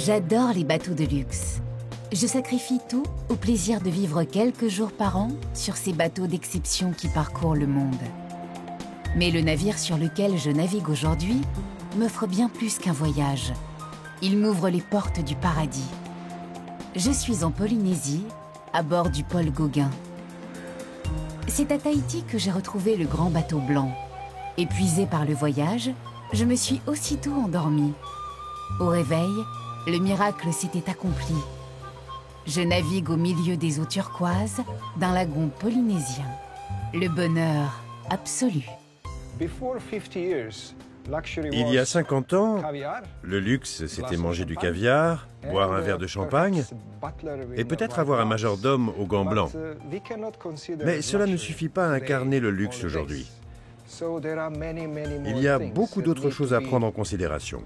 J'adore les bateaux de luxe. Je sacrifie tout au plaisir de vivre quelques jours par an sur ces bateaux d'exception qui parcourent le monde. Mais le navire sur lequel je navigue aujourd'hui m'offre bien plus qu'un voyage. Il m'ouvre les portes du paradis. Je suis en Polynésie, à bord du Paul Gauguin. C'est à Tahiti que j'ai retrouvé le grand bateau blanc. Épuisée par le voyage, je me suis aussitôt endormie. Au réveil, le miracle s'était accompli. Je navigue au milieu des eaux turquoises d'un lagon polynésien. Le bonheur absolu. Il y a 50 ans, le luxe, c'était manger du caviar, boire un verre de champagne et peut-être avoir un majordome aux gants blancs. Mais cela ne suffit pas à incarner le luxe aujourd'hui. Il y a beaucoup d'autres choses à prendre en considération.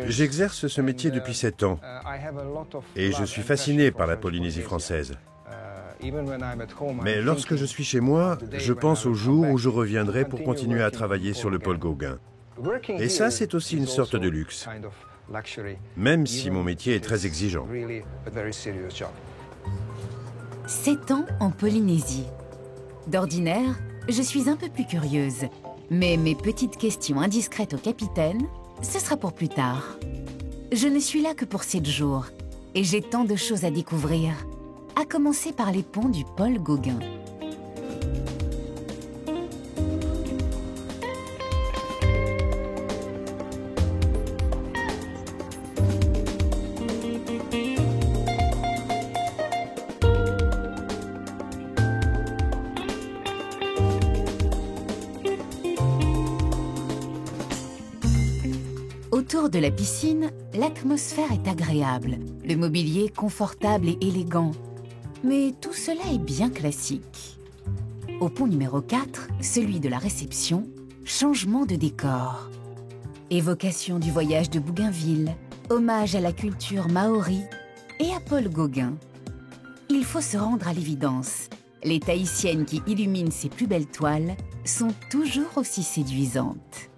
J'exerce ce métier depuis 7 ans et je suis fasciné par la Polynésie française. Mais lorsque je suis chez moi, je pense au jour où je reviendrai pour continuer à travailler sur le Paul Gauguin. Et ça, c'est aussi une sorte de luxe, même si mon métier est très exigeant. 7 ans en Polynésie. D'ordinaire, je suis un peu plus curieuse. Mais mes petites questions indiscrètes au capitaine, ce sera pour plus tard. Je ne suis là que pour 7 jours. Et j'ai tant de choses à découvrir. À commencer par les ponts du Paul Gauguin. Autour de la piscine, l'atmosphère est agréable, le mobilier confortable et élégant. Mais tout cela est bien classique. Au pont numéro 4, celui de la réception, changement de décor. Évocation du voyage de Bougainville, hommage à la culture maori et à Paul Gauguin. Il faut se rendre à l'évidence. Les Tahitiennes qui illuminent ces plus belles toiles sont toujours aussi séduisantes.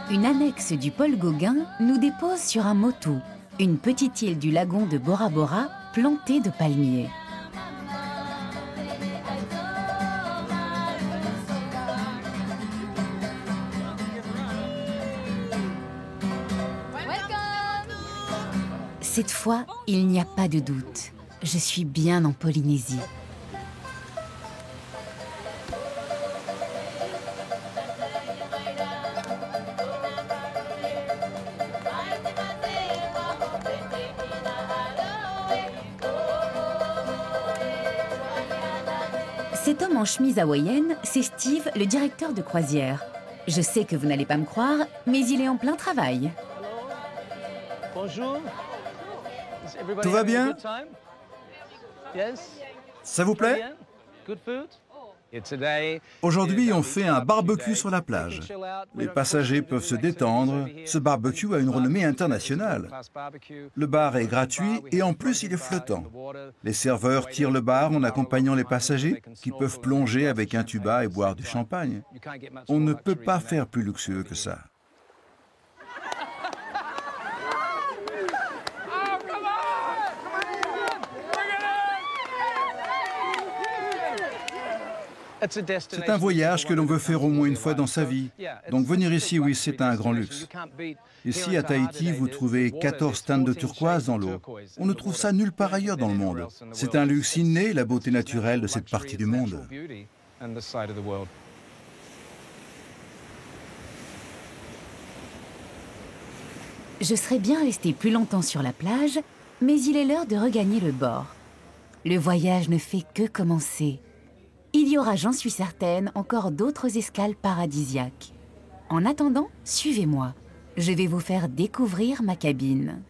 Une annexe du Paul Gauguin nous dépose sur un motu, une petite île du lagon de Bora Bora plantée de palmiers. Cette fois, il n'y a pas de doute. Je suis bien en Polynésie. Cet homme en chemise hawaïenne, c'est Steve, le directeur de croisière. Je sais que vous n'allez pas me croire, mais il est en plein travail. Bonjour. Tout va bien? Ça vous plaît? Aujourd'hui, on fait un barbecue sur la plage. Les passagers peuvent se détendre. Ce barbecue a une renommée internationale. Le bar est gratuit et en plus, il est flottant. Les serveurs tirent le bar en accompagnant les passagers qui peuvent plonger avec un tuba et boire du champagne. On ne peut pas faire plus luxueux que ça. C'est un voyage que l'on veut faire au moins une fois dans sa vie. Donc venir ici, oui, c'est un grand luxe. Ici, à Tahiti, vous trouvez 14 stands de turquoise dans l'eau. On ne trouve ça nulle part ailleurs dans le monde. C'est un luxe inné, la beauté naturelle de cette partie du monde. Je serais bien restée plus longtemps sur la plage, mais il est l'heure de regagner le bord. Le voyage ne fait que commencer. Il y aura, j'en suis certaine, encore d'autres escales paradisiaques. En attendant, suivez-moi. Je vais vous faire découvrir ma cabine.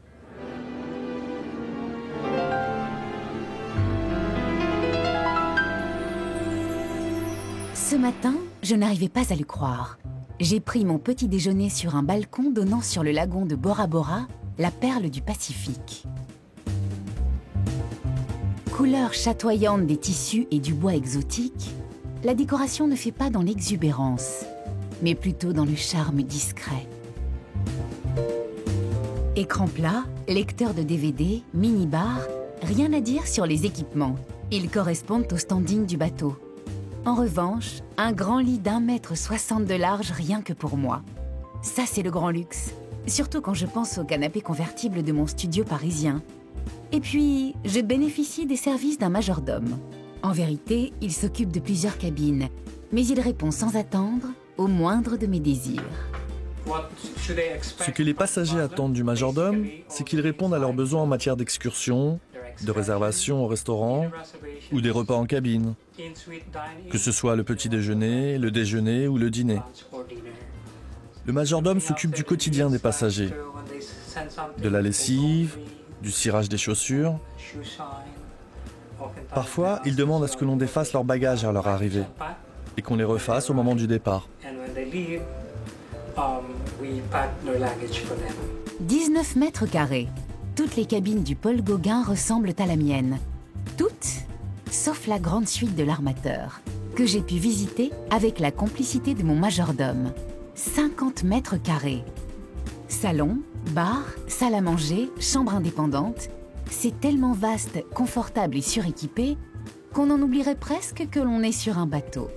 Ce matin, je n'arrivais pas à le croire. J'ai pris mon petit déjeuner sur un balcon donnant sur le lagon de Bora Bora, la perle du Pacifique. couleurs chatoyantes des tissus et du bois exotique, la décoration ne fait pas dans l'exubérance, mais plutôt dans le charme discret. Écran plat, lecteur de DVD, mini-bar, rien à dire sur les équipements. Ils correspondent au standing du bateau. En revanche, un grand lit d'1,60 m de large rien que pour moi. Ça, c'est le grand luxe. Surtout quand je pense au canapé convertible de mon studio parisien. Et puis, je bénéficie des services d'un majordome. En vérité, il s'occupe de plusieurs cabines, mais il répond sans attendre au moindre de mes désirs. Ce que les passagers attendent du majordome, c'est qu'il réponde à leurs besoins en matière d'excursion, de réservation au restaurant ou des repas en cabine, que ce soit le petit déjeuner, le déjeuner ou le dîner. Le majordome s'occupe du quotidien des passagers, de la lessive, du cirage des chaussures. Parfois, ils demandent à ce que l'on défasse leurs bagages à leur arrivée et qu'on les refasse au moment du départ. 19 mètres carrés. Toutes les cabines du Paul Gauguin ressemblent à la mienne. Toutes, sauf la grande suite de l'armateur, que j'ai pu visiter avec la complicité de mon majordome. 50 mètres carrés. Salon, bar, salle à manger, chambre indépendante. C'est tellement vaste, confortable et suréquipé qu'on en oublierait presque que l'on est sur un bateau.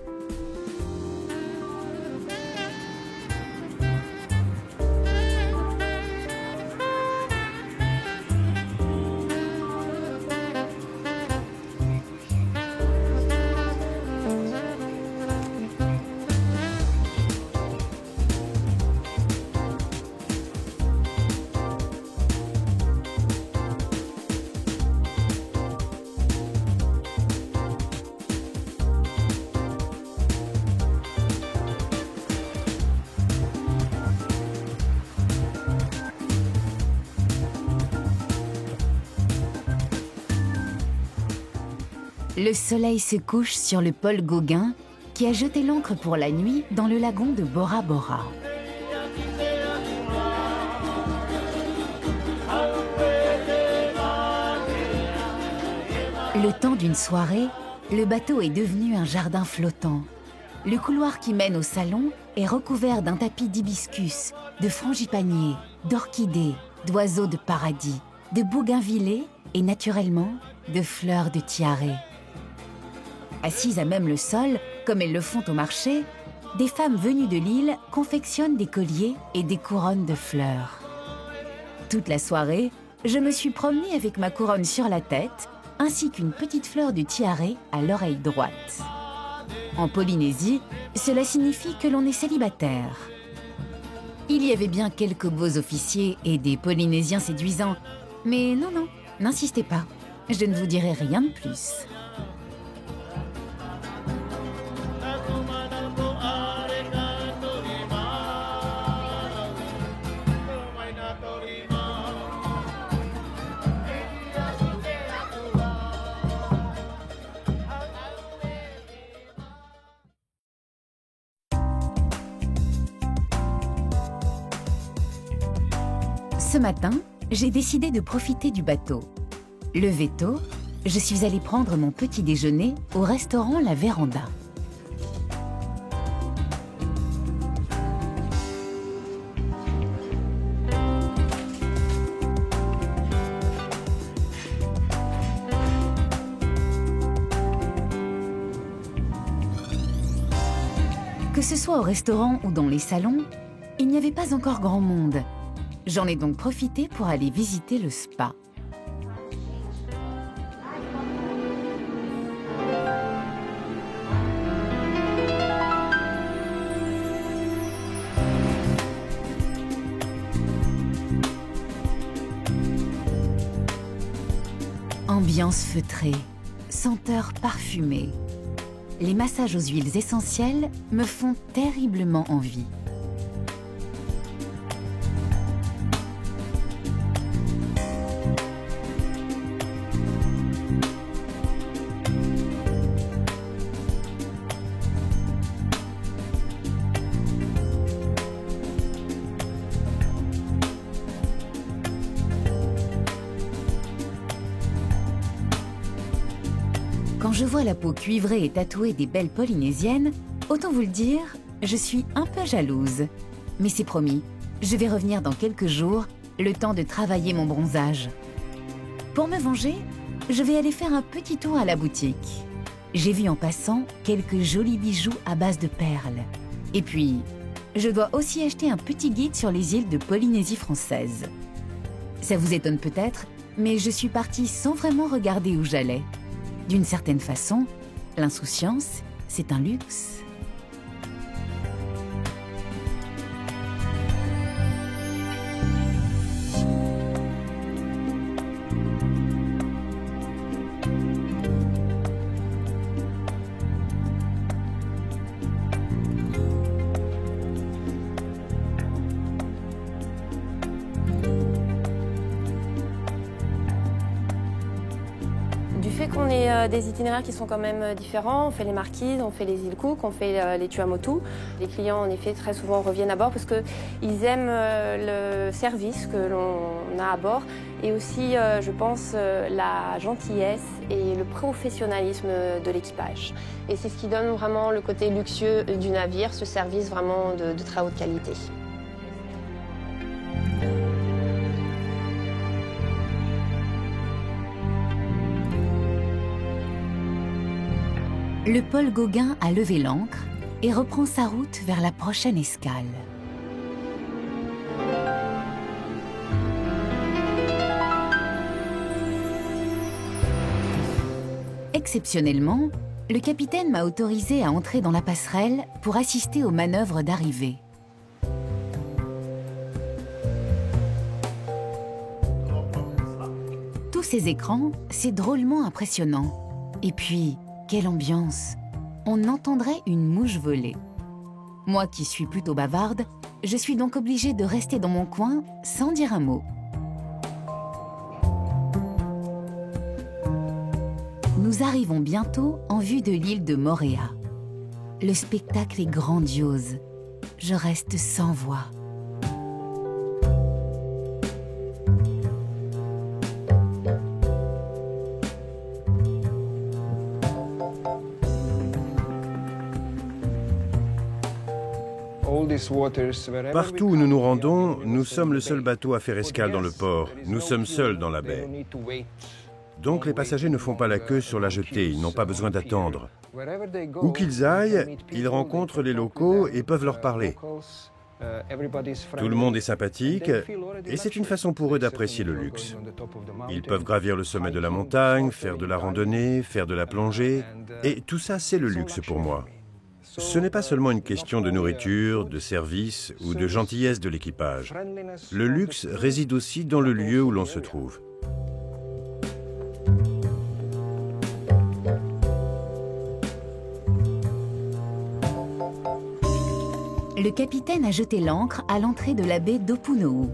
Le soleil se couche sur le Paul Gauguin qui a jeté l'ancre pour la nuit dans le lagon de Bora Bora. Le temps d'une soirée, le bateau est devenu un jardin flottant. Le couloir qui mène au salon est recouvert d'un tapis d'hibiscus, de frangipaniers, d'orchidées, d'oiseaux de paradis, de bougainvillées et naturellement de fleurs de tiare. Assises à même le sol, comme elles le font au marché, des femmes venues de l'île confectionnent des colliers et des couronnes de fleurs. Toute la soirée, je me suis promenée avec ma couronne sur la tête, ainsi qu'une petite fleur de tiare à l'oreille droite. En Polynésie, cela signifie que l'on est célibataire. Il y avait bien quelques beaux officiers et des Polynésiens séduisants, mais non, n'insistez pas, je ne vous dirai rien de plus. Ce matin, j'ai décidé de profiter du bateau. Levé tôt, je suis allée prendre mon petit déjeuner au restaurant La Véranda. Que ce soit au restaurant ou dans les salons, il n'y avait pas encore grand monde. J'en ai donc profité pour aller visiter le spa. Ambiance feutrée, senteur parfumée. Les massages aux huiles essentielles me font terriblement envie. je vois la peau cuivrée et tatouée des belles polynésiennes, autant vous le dire, je suis un peu jalouse. Mais c'est promis, je vais revenir dans quelques jours, le temps de travailler mon bronzage. Pour me venger, je vais aller faire un petit tour à la boutique. J'ai vu en passant quelques jolis bijoux à base de perles. Et puis, je dois aussi acheter un petit guide sur les îles de Polynésie française. Ça vous étonne peut-être, mais je suis partie sans vraiment regarder où j'allais. D'une certaine façon, l'insouciance, c'est un luxe. On est des itinéraires qui sont quand même différents. On fait les Marquises, on fait les îles Cook, on fait les Tuamotu. Les clients, en effet, très souvent reviennent à bord parce qu'ils aiment le service que l'on a à bord et aussi, je pense, la gentillesse et le professionnalisme de l'équipage. Et c'est ce qui donne vraiment le côté luxueux du navire, ce service vraiment de très haute qualité. Le Paul Gauguin a levé l'ancre et reprend sa route vers la prochaine escale. Exceptionnellement, le capitaine m'a autorisé à entrer dans la passerelle pour assister aux manœuvres d'arrivée. Tous ces écrans, c'est drôlement impressionnant. Et puis, quelle ambiance! On entendrait une mouche voler. Moi qui suis plutôt bavarde, je suis donc obligée de rester dans mon coin sans dire un mot. Nous arrivons bientôt en vue de l'île de Moorea. Le spectacle est grandiose. Je reste sans voix. Partout où nous nous rendons, nous sommes le seul bateau à faire escale dans le port. Nous sommes seuls dans la baie. Donc les passagers ne font pas la queue sur la jetée, ils n'ont pas besoin d'attendre. Où qu'ils aillent, ils rencontrent les locaux et peuvent leur parler. Tout le monde est sympathique et c'est une façon pour eux d'apprécier le luxe. Ils peuvent gravir le sommet de la montagne, faire de la randonnée, faire de la plongée, et tout ça c'est le luxe pour moi. Ce n'est pas seulement une question de nourriture, de service ou de gentillesse de l'équipage. Le luxe réside aussi dans le lieu où l'on se trouve. Le capitaine a jeté l'ancre à l'entrée de la baie d'Opunou'ou.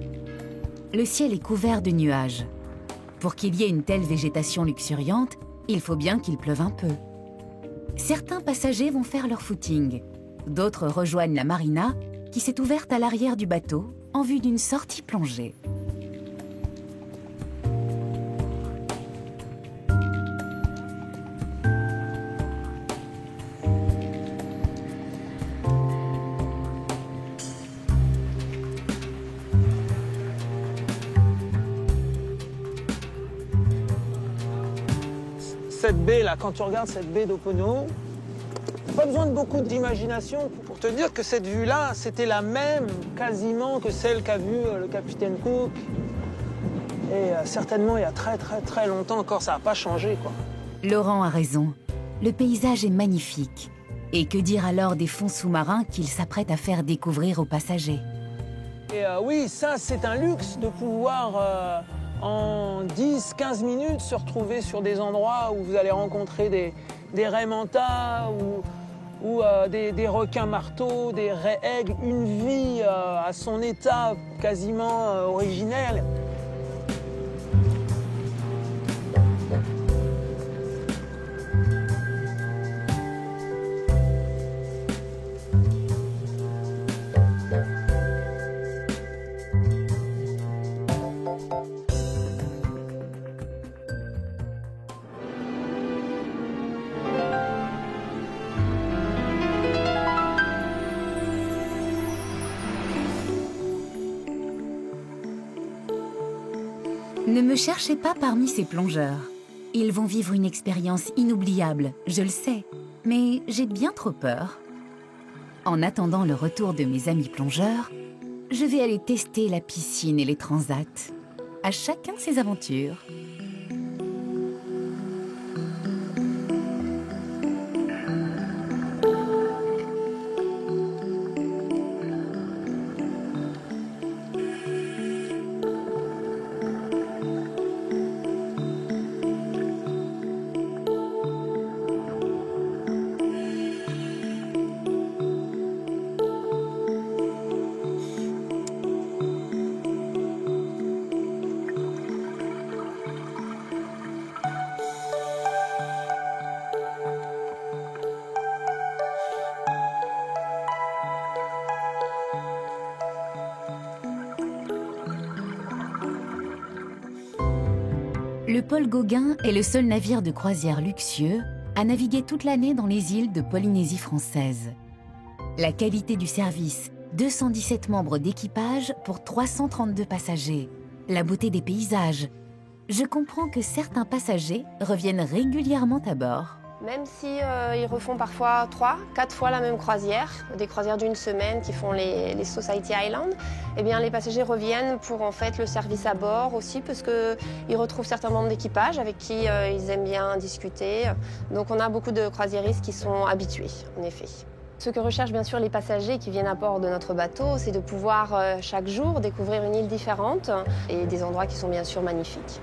Le ciel est couvert de nuages. Pour qu'il y ait une telle végétation luxuriante, il faut bien qu'il pleuve un peu. Certains passagers vont faire leur footing. D'autres rejoignent la marina, qui s'est ouverte à l'arrière du bateau, en vue d'une sortie plongée. Cette baie là, quand tu regardes cette baie d'Opunou'ou, pas besoin de beaucoup d'imagination pour te dire que cette vue là, c'était la même quasiment que celle qu'a vue le capitaine Cook. Et certainement il y a très longtemps encore, ça n'a pas changé quoi. Laurent a raison, le paysage est magnifique. Et que dire alors des fonds sous-marins qu'il s'apprête à faire découvrir aux passagers? Et oui, ça c'est un luxe de pouvoir en 10-15 minutes se retrouver sur des endroits où vous allez rencontrer des raies mantas ou des requins marteaux, des raies aigles, une vie à son état quasiment originel. Ne me cherchez pas parmi ces plongeurs. Ils vont vivre une expérience inoubliable, je le sais, mais j'ai bien trop peur. En attendant le retour de mes amis plongeurs, je vais aller tester la piscine et les transats. À chacun ses aventures. Le Paul Gauguin est le seul navire de croisière luxueux à naviguer toute l'année dans les îles de Polynésie française. La qualité du service, 217 membres d'équipage pour 332 passagers, la beauté des paysages. Je comprends que certains passagers reviennent régulièrement à bord. Même si ils refont parfois 3-4 fois la même croisière, des croisières d'une semaine qui font les Society Islands, eh bien les passagers reviennent pour en fait le service à bord aussi parce qu'ils retrouvent certains membres d'équipage avec qui ils aiment bien discuter. Donc on a beaucoup de croisiéristes qui sont habitués, en effet. Ce que recherchent bien sûr les passagers qui viennent à bord de notre bateau, c'est de pouvoir chaque jour découvrir une île différente et des endroits qui sont bien sûr magnifiques.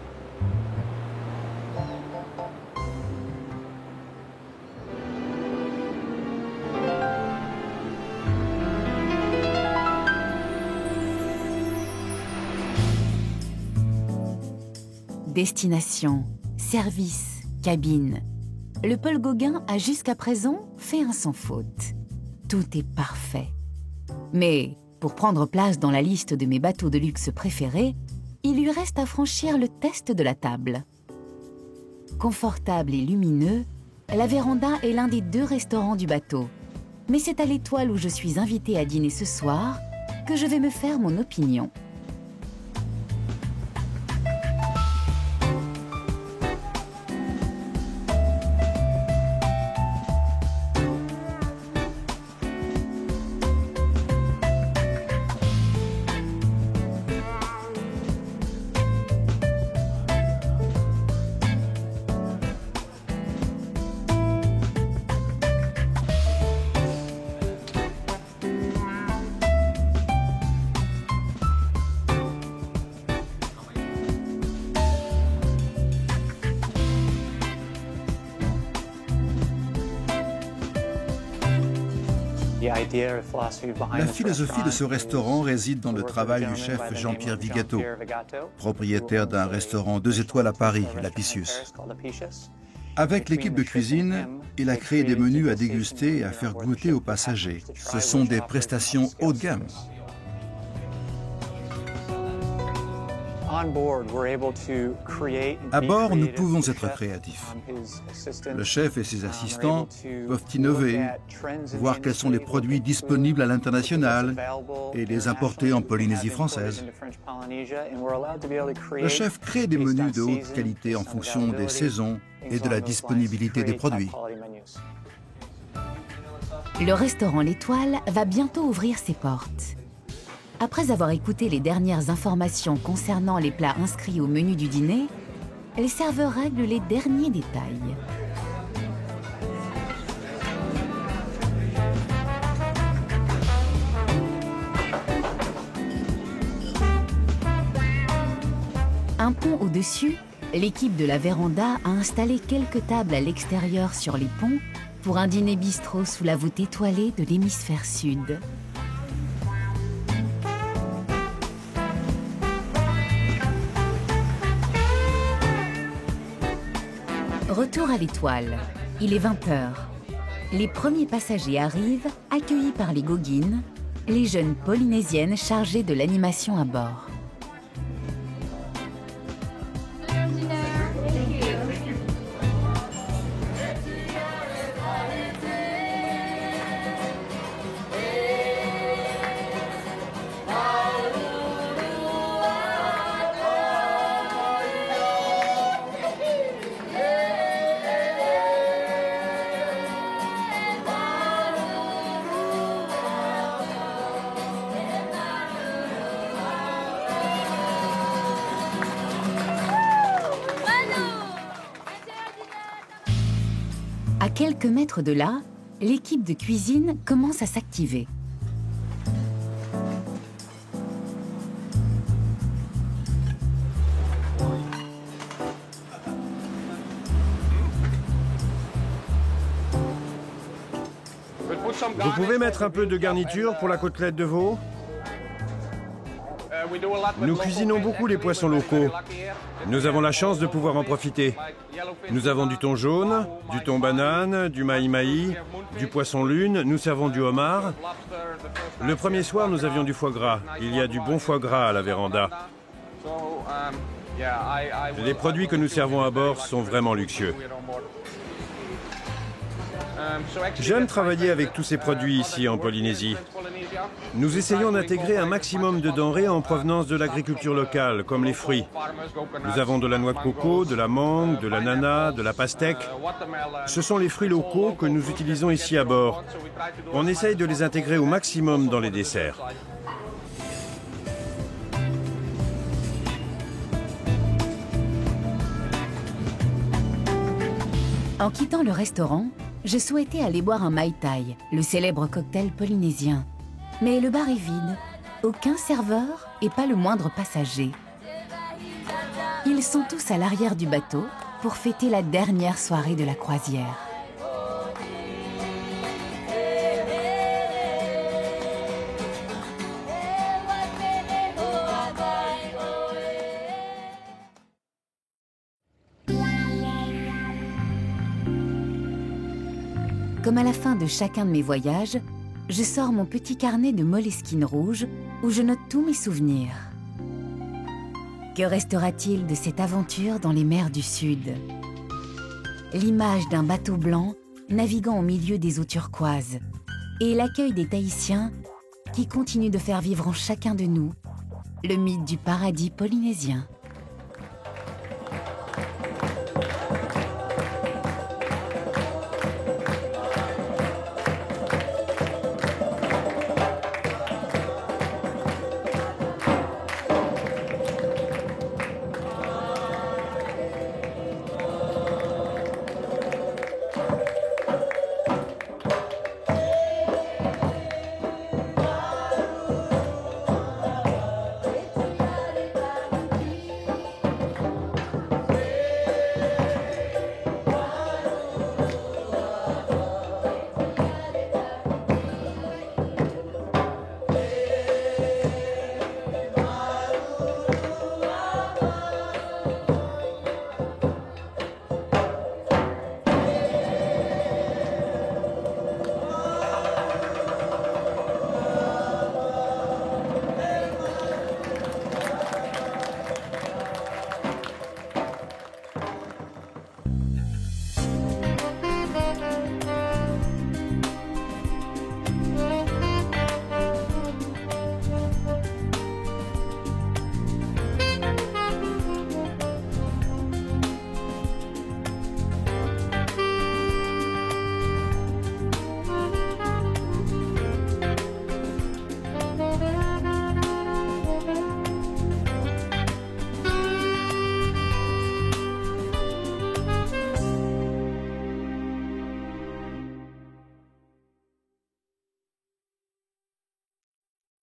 Destination, service, cabine. Le Paul Gauguin a jusqu'à présent fait un sans faute. Tout est parfait. Mais pour prendre place dans la liste de mes bateaux de luxe préférés, il lui reste à franchir le test de la table. Confortable et lumineux, la véranda est l'un des 2 restaurants du bateau. Mais c'est à l'Étoile où je suis invitée à dîner ce soir que je vais me faire mon opinion. La philosophie de ce restaurant réside dans le travail du chef Jean-Pierre Vigato, propriétaire d'un restaurant 2 étoiles à Paris, l'Apicius. Avec l'équipe de cuisine, il a créé des menus à déguster et à faire goûter aux passagers. Ce sont des prestations haut de gamme. À bord, nous pouvons être créatifs. Le chef et ses assistants peuvent innover, voir quels sont les produits disponibles à l'international et les importer en Polynésie française. Le chef crée des menus de haute qualité en fonction des saisons et de la disponibilité des produits. Le restaurant L'Étoile va bientôt ouvrir ses portes. Après avoir écouté les dernières informations concernant les plats inscrits au menu du dîner, les serveurs règlent les derniers détails. Un pont au-dessus, l'équipe de la véranda a installé quelques tables à l'extérieur sur les ponts pour un dîner bistrot sous la voûte étoilée de l'hémisphère sud. Retour à l'Étoile. Il est 20h. Les premiers passagers arrivent, accueillis par les Gauguines, les jeunes polynésiennes chargées de l'animation à bord. quelques mètres de là, l'équipe de cuisine commence à s'activer. Vous pouvez mettre un peu de garniture pour la côtelette de veau? Nous cuisinons beaucoup les poissons locaux. Nous avons la chance de pouvoir en profiter. Nous avons du thon jaune, du thon banane, du mahi-mahi, du poisson lune, nous servons du homard. Le premier soir, nous avions du foie gras. Il y a du bon foie gras à la véranda. Les produits que nous servons à bord sont vraiment luxueux. J'aime travailler avec tous ces produits ici en Polynésie. Nous essayons d'intégrer un maximum de denrées en provenance de l'agriculture locale, comme les fruits. Nous avons de la noix de coco, de la mangue, de l'ananas, de la pastèque. Ce sont les fruits locaux que nous utilisons ici à bord. On essaye de les intégrer au maximum dans les desserts. En quittant le restaurant, je souhaitais aller boire un Mai Tai, le célèbre cocktail polynésien. Mais le bar est vide, aucun serveur et pas le moindre passager. Ils sont tous à l'arrière du bateau pour fêter la dernière soirée de la croisière. Comme à la fin de chacun de mes voyages, je sors mon petit carnet de Moleskine rouge où je note tous mes souvenirs. Que restera-t-il de cette aventure dans les mers du Sud? L'image d'un bateau blanc naviguant au milieu des eaux turquoises et l'accueil des Tahitiens qui continuent de faire vivre en chacun de nous le mythe du paradis polynésien.